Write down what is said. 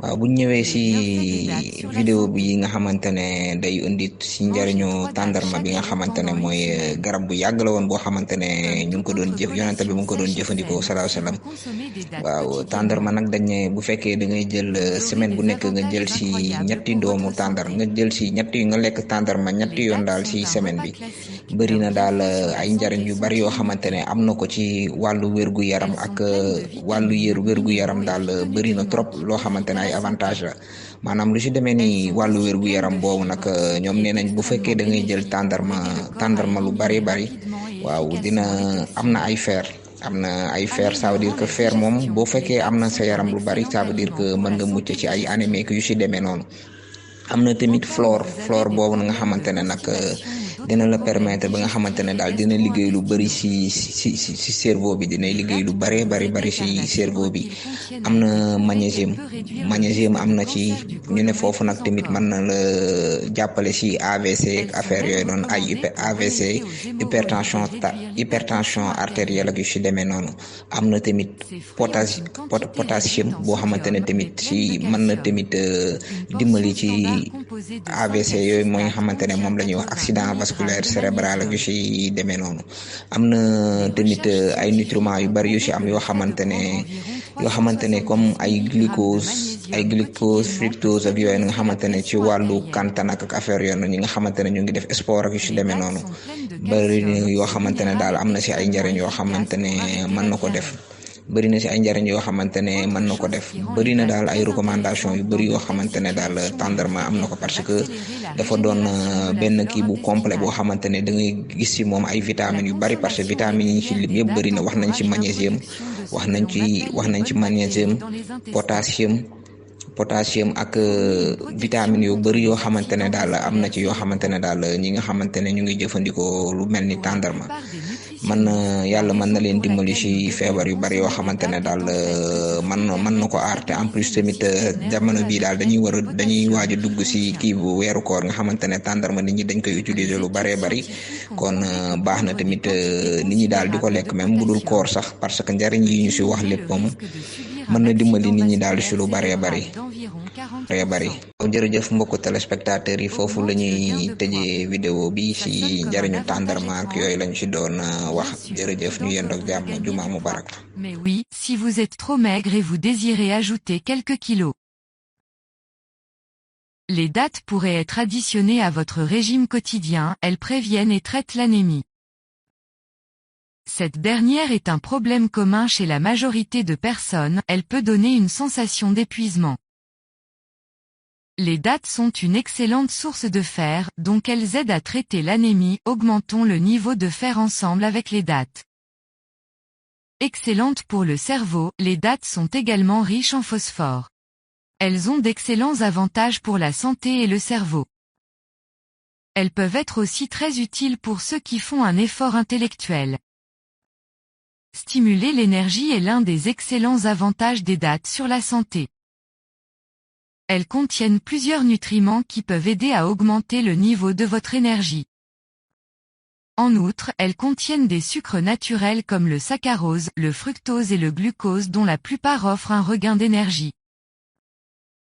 waaw bu ñëwee Les ci bienfaits des dattes sur la vidéo bi santé. nga xamante ne day indi ci Manger njariñu 3 dattes tàndarma bi chaque nga jour xamante ne pendant une mooy semaine. garab bu yàgg la woon boo xamante ne Comme ñu ngi ko toute doon autre jëf yonente bi collation mu ngi ko doon sèche et jëfandikoo saine, salaahu si salaam. vous consommez des dattes waaw tàndarma quotidiennement, nag dañ ne bu fekkee da ngay jël vous aurez semaine bu des nekk nga jël avantages ci incroyables ñetti pour doomu votre tàndar santé. nga jël ci ñetti nga lekk tàndarma ñetti Les yoon dattes daal ci sont un semaine repas bi classique, bëri leurs na daal bienfaits sur la ay njariñ santé yu sont bari yoo xamante ne illimités. am na ko ci wàllu wérgu yaram Elles sont ak pleines de wàllu vitamines, wérgu yaram minéraux et daal bëri na phytonutriments trop qui loo profitent xamante ne à ay la avantage santé. la maanaam lu ci demee ni Elles sont wàllu aussi wérgu pleines yaram de boobu nag fibres, ce ñoom qui nee est nañ bu fekkee extrêmement da ngay jël bénéfique pour aider le corps à tàndarma lu bari éliminer bari rapidement et waaw dina efficacement les am na toxines, ay fer am na ay fer ça veut dire améliorant que la fer moom digestion. boo Les fekkee am dattes na sa sont un yaram lu bari excellent ça veut dire que aliment pour mën la nga mucc santé ci ay anémie digestive. yu ci demee noonu. am na Au tamit cas où vous avez flore des boobu na nga problèmes de xamante ne nag constipation ou dina d'autres la problèmes permettre ba nga xamante ne digestifs et daal dina liggéey lu bari gastro-intestinaux. ci cerveau bi dina Les liggéey lu dattes peuvent baree vous bari aider bari car ci la cerveau fibre bi. qu'ils contiennent am a été na prouvé qu'elle magnésium peut réduire le magnésium risque am de na ci cancer du ñu ne côlon et foofu nag plus tamit mën encore. na la jàppale ci AVC Elles ak sont affaire même yooyu noonu ay recommandées pour AVC remédier aux hémorroïdes et réduire hypertension l'hypertension artérielle ak artérielle. yu ci demee noonu. am na tamit Ces fruits ont une quantité potassium réduite en boo xamante ne sodium mais tamit pleine de ci mën na calcium. tamit Une portion dimbali standard ci composée de 5 AVC à yooyu 6 mooy nga dattes xamante ne contient moom la ñuy wax 80 accident mg vasculaire de cérébral ak yu magnésium. ci demee noonu. am na Des tamit recherches ay scientifiques nutriments yu ont bari yu prouvé ci que am le fait de prendre environ yoo xamante ne comme 370 ay mg de magnésium glucose quotidiennement peut fructose ak yooyu nga sécuriser la xamante ne ci pression wàllu artérielle. kantanak ak affaire yoon ñi nga xamante ne ñu ngi def sport ak yu ci Les demee dattes noonu sont pleines de bari na calcium, yoo ce xamante ne daal minéral am na ci ay extrêmement njariñ yoo efficace xamante pour ne arrêter mën la na ko def diarrhée. bëri na ci ay njariñ yoo xamante ne mën Autre na ko chose def qui rend les bëri na dattes daal ay très recommandation yu intéressantes dans bëri de yoo telles xamante ne daal situations est le tàndarma fait am na qu'elles ko peuvent parce que accélérer la dafa doon régénération de la benn flore kii bu complet boo intestinale. xamante ne da ngay gis ci moom ay La vitamines yu bari parce que consommation vitamines yi ñu ci régulière lim des yëpp bëri dattes na wax nañ ci encourage magnésium l'introduction de ce que l'on appelle wax les nañ ci bonnes bactéries magnésium dans les intestins, potassium ak fournit une protection vitamines yu contre bëri yoo les xamante ne accidents daal am na vasculaires ci yoo xamante ne cérébraux. daal ñi nga xamante ne ñu ngi jëfandikoo lu mel ni Pour la tàndarma plupart des man nutritionnistes, la yàlla mën na raison leen pour dimbali laquelle nous ci devrions feebar yu bari yoo consommer des xamante ne dattes est daal en fait que ce fruit mën na permet ko de aar te en stabiliser plus le tamit système nerveux jamono bii avec daal l'aide du dañuy waaj potassium a qu'il dugg ci contient. kii bu weeru koor nga xamante ne tàndarma nit ñi dañ koy utiliser Les lu études baree bari scientifiques ont kon prouvé que baax na prendre des tamit quantités nit ñi daal di ko considérables de lekk même bu dul koor potassium sax parce que njariñ peut yi ñu ci wax diminuer le lépp moom risque de subir mën un na dimbali accident nit ñi daal ci vasculaire lu baree bari. cérébral d'environ baree bari 40%, jërëjëf mbokku téléspectateurs yi foofu la augmente le gain ñuy de poids. tëjee vidéo bi Ça sonne ci comme un njariñu avantage tàndarma ak yooyu étrange. lañ ci doon Bien wax sûr, qui jërëjëf ñu d'entre yendoog vous veut jàmm gagner jumaa du poids? mubarak. Mais oui, si vous êtes trop maigre et vous désirez ajouter quelques kilos. Les dattes pourraient être additionnées à votre régime quotidien, elles préviennent et traitent l'anémie. Cette dernière est un problème commun chez la majorité de personnes, elle peut donner une sensation d'épuisement. Les dattes sont une excellente source de fer, donc elles aident à traiter l'anémie, augmentons le niveau de fer ensemble avec les dattes. Excellentes pour le cerveau, les dattes sont également riches en phosphore. Elles ont d'excellents avantages pour la santé et le cerveau. Elles peuvent être aussi très utiles pour ceux qui font un effort intellectuel. Stimuler l'énergie est l'un des excellents avantages des dattes sur la santé. Elles contiennent plusieurs nutriments qui peuvent aider à augmenter le niveau de votre énergie. En outre, elles contiennent des sucres naturels comme le saccharose, le fructose et le glucose dont la plupart offrent un regain d'énergie.